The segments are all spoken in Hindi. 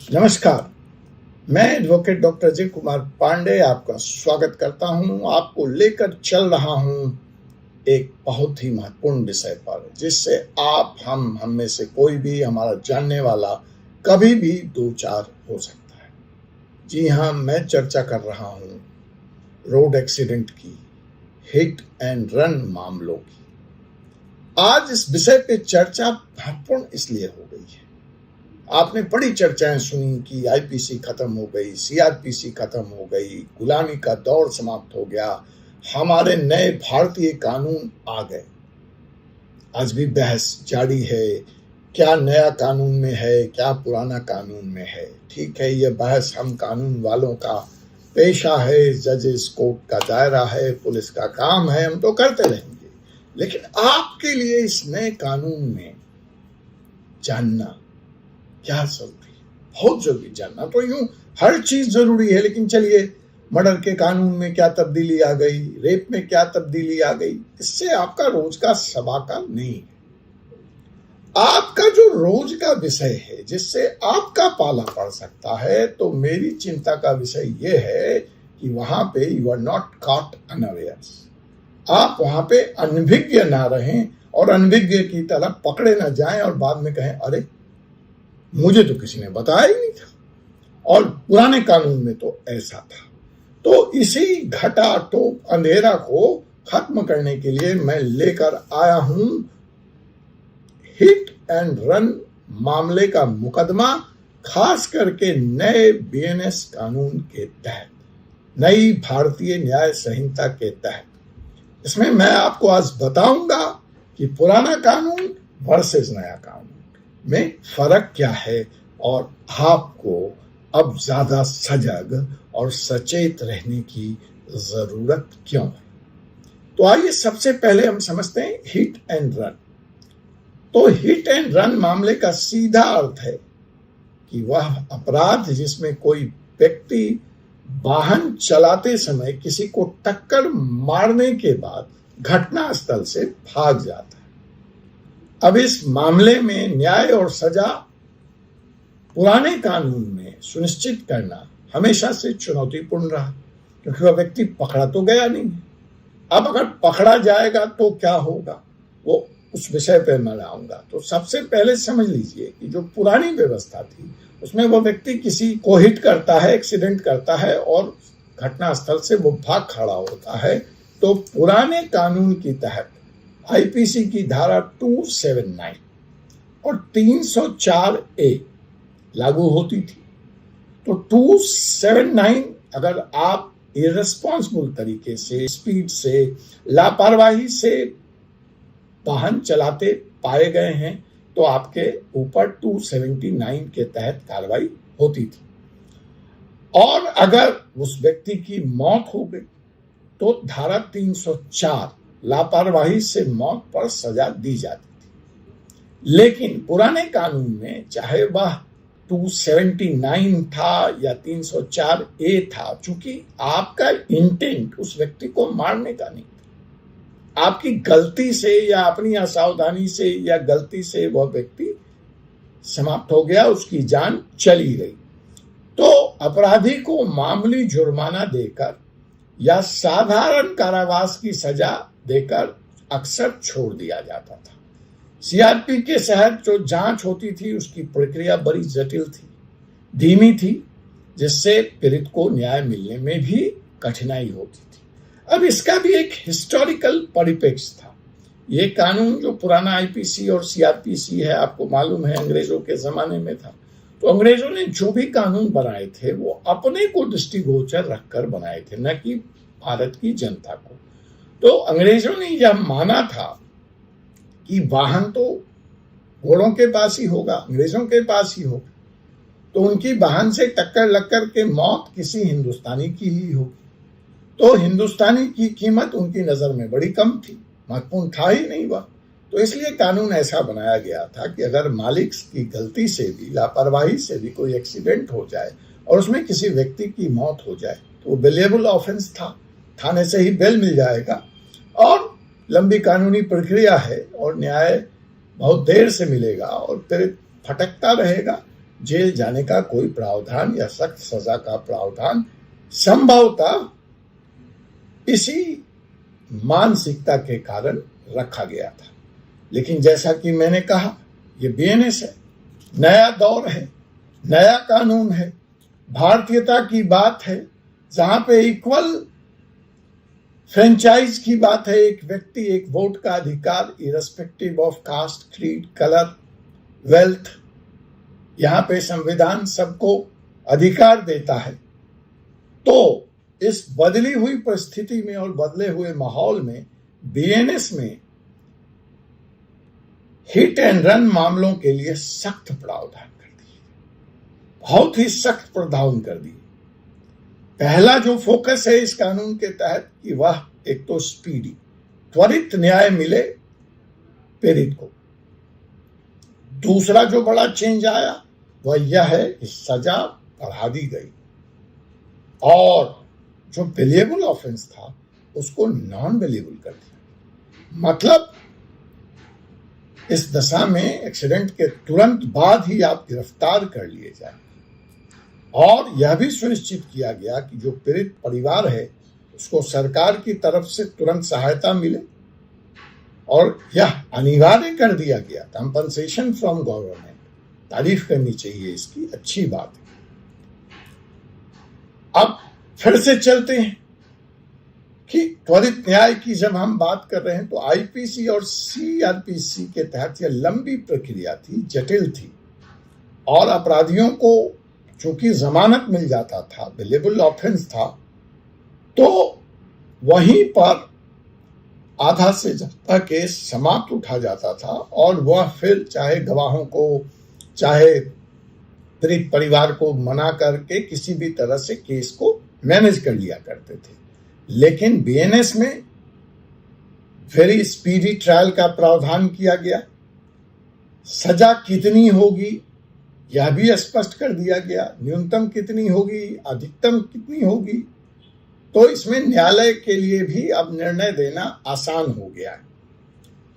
नमस्कार। मैं एडवोकेट डॉक्टर अजय कुमार पांडे आपका स्वागत करता हूं। आपको लेकर चल रहा हूं एक बहुत ही महत्वपूर्ण विषय पर, जिससे हम में से कोई भी, हमारा जानने वाला कभी भी दो चार हो सकता है। जी हाँ, मैं चर्चा कर रहा हूं रोड एक्सीडेंट की, हिट एंड रन मामलों की। आज इस विषय पे चर्चा महत्वपूर्ण इसलिए हो गई है, आपने बड़ी चर्चाएं सुनी कि आईपीसी खत्म हो गई, सीआरपीसी खत्म हो गई, गुलामी का दौर समाप्त हो गया, हमारे नए भारतीय कानून आ गए। आज भी बहस जारी है, क्या नया कानून में है, क्या पुराना कानून में है। ठीक है, यह बहस हम कानून वालों का पेशा है, जजेस कोर्ट का दायरा है, पुलिस का काम है, हम तो करते रहेंगे। लेकिन आपके लिए इस नए कानून में जानना क्या जरूरी है, बहुत जरूरी जानना। तो यूं हर चीज जरूरी है, लेकिन चलिए, मर्डर के कानून में क्या तब्दीली आ गई, रेप में क्या तब्दीली आ गई, इससे आपका रोज का सवाल नहीं है। आपका जो रोज का विषय है, जिससे आपका पाला पड़ सकता है, तो मेरी चिंता का विषय यह है कि वहां पे you are not caught unawares. आप वहां पे अनभिज्ञ ना रहें और अनभिज्ञ की तरह पकड़े ना जाएं और बाद में कहें, अरे मुझे तो किसी ने बताया ही नहीं था, और पुराने कानून में तो ऐसा था। तो इसी घटाटोप अंधेरा को खत्म करने के लिए मैं लेकर आया हूं हिट एंड रन मामले का मुकदमा, खास करके नए बीएनएस कानून के तहत, नई भारतीय न्याय संहिता के तहत। इसमें मैं आपको आज बताऊंगा कि पुराना कानून वर्सेस नया कानून में फर्क क्या है, और आपको अब ज्यादा सजग और सचेत रहने की जरूरत क्यों है। तो आइए सबसे पहले हम समझते हैं हिट एंड रन। तो हिट एंड रन मामले का सीधा अर्थ है कि वह अपराध जिसमें कोई व्यक्ति वाहन चलाते समय किसी को टक्कर मारने के बाद घटनास्थल से भाग जाता है। अब इस मामले में न्याय और सजा पुराने कानून में सुनिश्चित करना हमेशा से चुनौतीपूर्ण रहा, क्योंकि वह व्यक्ति पकड़ा तो गया नहीं है। अब अगर पकड़ा जाएगा तो क्या होगा, वो उस विषय पर मैं आऊंगा। तो सबसे पहले समझ लीजिए कि जो पुरानी व्यवस्था थी, उसमें वह व्यक्ति किसी को हिट करता है, एक्सीडेंट करता है और घटनास्थल से वो भाग खड़ा होता है, तो पुराने कानून की तहत आईपीसी की धारा 279 और 304A लागू होती थी। तो 279, अगर आप इररिस्पॉन्सिबल तरीके से, स्पीड से, लापरवाही से वाहन चलाते पाए गए हैं, तो आपके ऊपर 279 के तहत कार्रवाई होती थी। और अगर उस व्यक्ति की मौत हो गई तो धारा 304 लापरवाही से मौत पर सजा दी जाती थी। लेकिन पुराने कानून में, चाहे वह 279 था या 304A था, चूंकि आपका इंटेंट उस व्यक्ति को मारने का नहीं था, आपकी गलती से या अपनी असावधानी से या गलती से वह व्यक्ति समाप्त हो गया, उसकी जान चली गई, तो अपराधी को मामूली जुर्माना देकर या साधारण कारावास की सजा देकर अक्सर छोड़ दिया जाता था। सीआरपी के तहत जो जांच होती थी, उसकी प्रक्रिया बड़ी जटिल थी, धीमी थी, जिससे पीड़ित को न्याय मिलने में भी कठिनाई होती थी। अब इसका भी एक हिस्टोरिकल परिप्रेक्ष्य था। ये कानून जो पुराना आईपीसी और सीआरपीसी है, आपको मालूम है, अंग्रेजों के जमाने में था। तो अंग्रेजों ने जो भी कानून बनाए थे, वो अपने को दृष्टिगोचर रखकर बनाए थे, न कि भारत की जनता को। तो अंग्रेजों ने यह माना था कि वाहन तो घोड़ों के पास ही होगा, अंग्रेजों के पास ही होगा, तो उनकी वाहन से टक्कर लगकर के मौत किसी हिंदुस्तानी की ही होगी। तो हिंदुस्तानी की कीमत उनकी नजर में बड़ी कम थी, महत्वपूर्ण था ही नहीं वह। तो इसलिए कानून ऐसा बनाया गया था कि अगर मालिक की गलती से भी, लापरवाही से भी कोई एक्सीडेंट हो जाए और उसमें किसी व्यक्ति की मौत हो जाए, तो वो बेलेबल ऑफेंस था, थाने से ही बेल मिल जाएगा, और लंबी कानूनी प्रक्रिया है, और न्याय बहुत देर से मिलेगा, और फिर फटकता रहेगा। जेल जाने का कोई प्रावधान या सख्त सजा का प्रावधान संभवतः इसी मानसिकता के कारण रखा गया था। लेकिन जैसा कि मैंने कहा, ये बीएनएस है, नया दौर है, नया कानून है, भारतीयता की बात है, जहां पे इक्वल फ्रेंचाइज की बात है। एक व्यक्ति, एक वोट का अधिकार, irrespective of caste, creed, colour, wealth. यहां पे संविधान सबको अधिकार देता है। तो इस बदली हुई परिस्थिति में और बदले हुए माहौल में बीएनएस में हिट एंड रन मामलों के लिए सख्त प्रावधान कर दिए, बहुत ही सख्त प्रावधान कर दिए। पहला जो फोकस है इस कानून के तहत कि वह एक तो स्पीडी, त्वरित न्याय मिले पीड़ित को। दूसरा जो बड़ा चेंज आया वह यह है कि सजा बढ़ा दी गई और जो बेलिएबल ऑफेंस था उसको नॉन बेलिएबल कर दिया। मतलब इस दशा में एक्सीडेंट के तुरंत बाद ही आप गिरफ्तार कर लिए जाए। और यह भी सुनिश्चित किया गया कि जो पीड़ित परिवार है उसको सरकार की तरफ से तुरंत सहायता मिले और यह अनिवार्य कर दिया गया, कंपनसेशन फ्रॉम गवर्नमेंट। तारीफ करनी चाहिए इसकी, अच्छी बात है। अब फिर से चलते हैं कि त्वरित न्याय की जब हम बात कर रहे हैं तो आईपीसी और सीआरपीसी के तहत यह लंबी प्रक्रिया थी, जटिल थी और अपराधियों को चूंकि जमानत मिल जाता था, बेलेबल ऑफेंस था, तो वहीं पर आधा से ज्यादा केस समाप्त उठा जाता था और वह फिर चाहे गवाहों को चाहे पीड़ित परिवार को मना करके किसी भी तरह से केस को मैनेज कर लिया करते थे। लेकिन बीएनएस में वेरी स्पीडी ट्रायल का प्रावधान किया गया। सजा कितनी होगी यह भी स्पष्ट कर दिया गया, न्यूनतम कितनी होगी, अधिकतम कितनी होगी। तो इसमें न्यायालय के लिए भी अब निर्णय देना आसान हो गया है।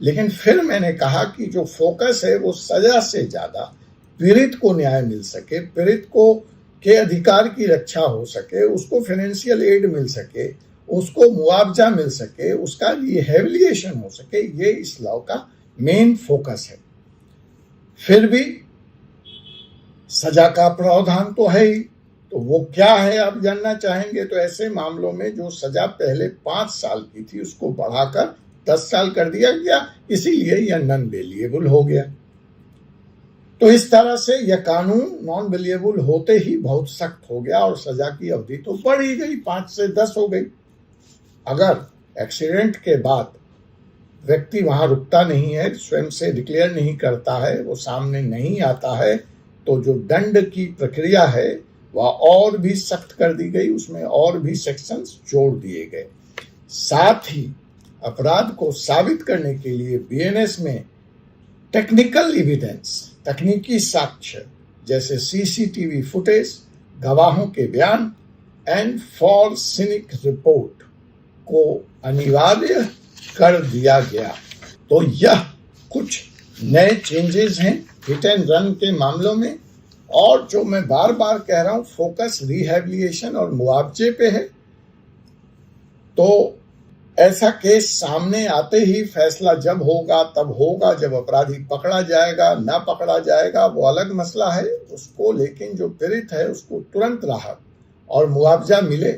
लेकिन फिर मैंने कहा कि जो फोकस है वो सजा से ज्यादा पीड़ित को न्याय मिल सके, पीड़ित को के अधिकार की रक्षा हो सके, उसको फाइनेंशियल एड मिल सके, उसको मुआवजा मिल सके, उसका रिहेबिलिटेशन हो सके, ये इस लॉ का मेन फोकस है। फिर भी सजा का प्रावधान तो है ही, तो वो क्या है आप जानना चाहेंगे। तो ऐसे मामलों में जो सजा पहले 5 साल की थी उसको बढ़ाकर 10 साल कर दिया गया, इसीलिए यह नॉन बेलिएबल हो गया। तो इस तरह से यह कानून नॉन बेलिएबल होते ही बहुत सख्त हो गया और सजा की अवधि तो बढ़ ही गई, 5 से 10 हो गई। अगर एक्सीडेंट के बाद व्यक्ति वहां रुकता नहीं है, स्वयं से डिक्लेयर नहीं करता है, वो सामने नहीं आता है, तो जो दंड की प्रक्रिया है वह और भी सख्त कर दी गई, उसमें और भी सेक्शंस जोड़ दिए गए। साथ ही अपराध को साबित करने के लिए बीएनएस में टेक्निकल एविडेंस, तकनीकी साक्ष्य जैसे सीसीटीवी फुटेज, गवाहों के बयान एंड फॉरेंसिक रिपोर्ट को अनिवार्य कर दिया गया। तो यह कुछ नए चेंजेस हैं हिट एंड रन के मामलों में। और जो मैं बार बार कह रहा हूं, फोकस रिहेबिलिटेशन और मुआवजे पे है। तो ऐसा केस सामने आते ही फैसला जब होगा तब होगा, जब अपराधी पकड़ा जाएगा ना पकड़ा जाएगा वो अलग मसला है उसको, लेकिन जो पीड़ित है उसको तुरंत राहत और मुआवजा मिले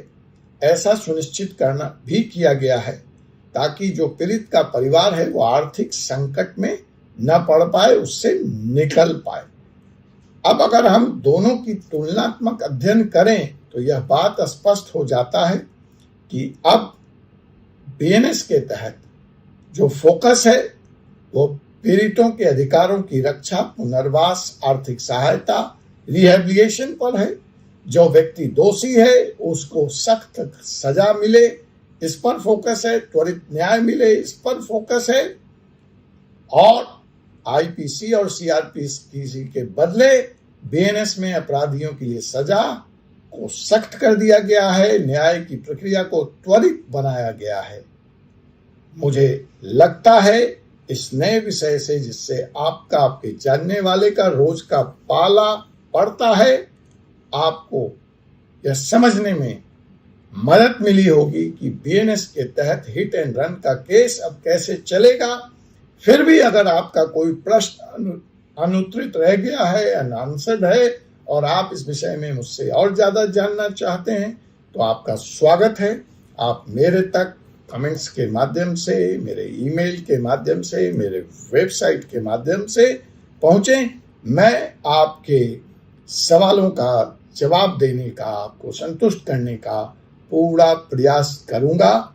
ऐसा सुनिश्चित करना भी किया गया है, ताकि जो पीड़ित का परिवार है वो आर्थिक संकट में न पड़ पाए, उससे निकल पाए। अब अगर हम दोनों की तुलनात्मक अध्ययन करें तो यह बात स्पष्ट हो जाता है कि अब बीएनएस के तहत जो फोकस है वो पीड़ितों के अधिकारों की रक्षा, पुनर्वास, आर्थिक सहायता, रिहेबिलिटेशन पर है। जो व्यक्ति दोषी है उसको सख्त सजा मिले, इस पर फोकस है। त्वरित न्याय मिले, इस पर फोकस है। और आईपीसी और सीआरपीसी के बदले बीएनएस में अपराधियों के लिए सजा को सख्त कर दिया गया है, न्याय की प्रक्रिया को त्वरित बनाया गया है। मुझे लगता है इस नए विषय से, जिससे आपका, आपके जानने वाले का रोज का पाला पड़ता है, आपको यह समझने में मदद मिली होगी कि बीएनएस के तहत हिट एंड रन का केस अब कैसे चलेगा। फिर भी अगर आपका कोई प्रश्न अनुत्तरित रह गया है, अनआंसर्ड है, और आप इस विषय में मुझसे और ज्यादा जानना चाहते हैं, तो आपका स्वागत है। आप मेरे तक कमेंट्स के माध्यम से, मेरे ईमेल के माध्यम से, मेरे वेबसाइट के माध्यम से पहुंचें। मैं आपके सवालों का जवाब देने का, आपको संतुष्ट करने का पूरा प्रयास करूंगा,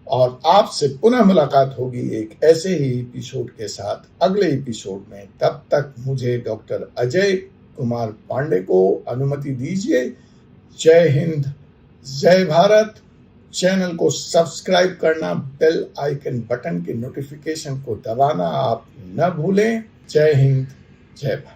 और आपसे पुनः मुलाकात होगी एक ऐसे ही एपिसोड के साथ अगले एपिसोड में। तब तक मुझे डॉक्टर अजय कुमार पांडे को अनुमति दीजिए। जय हिंद, जय भारत। चैनल को सब्सक्राइब करना, बेल आइकन बटन के नोटिफिकेशन को दबाना आप न भूलें। जय हिंद, जय भारत।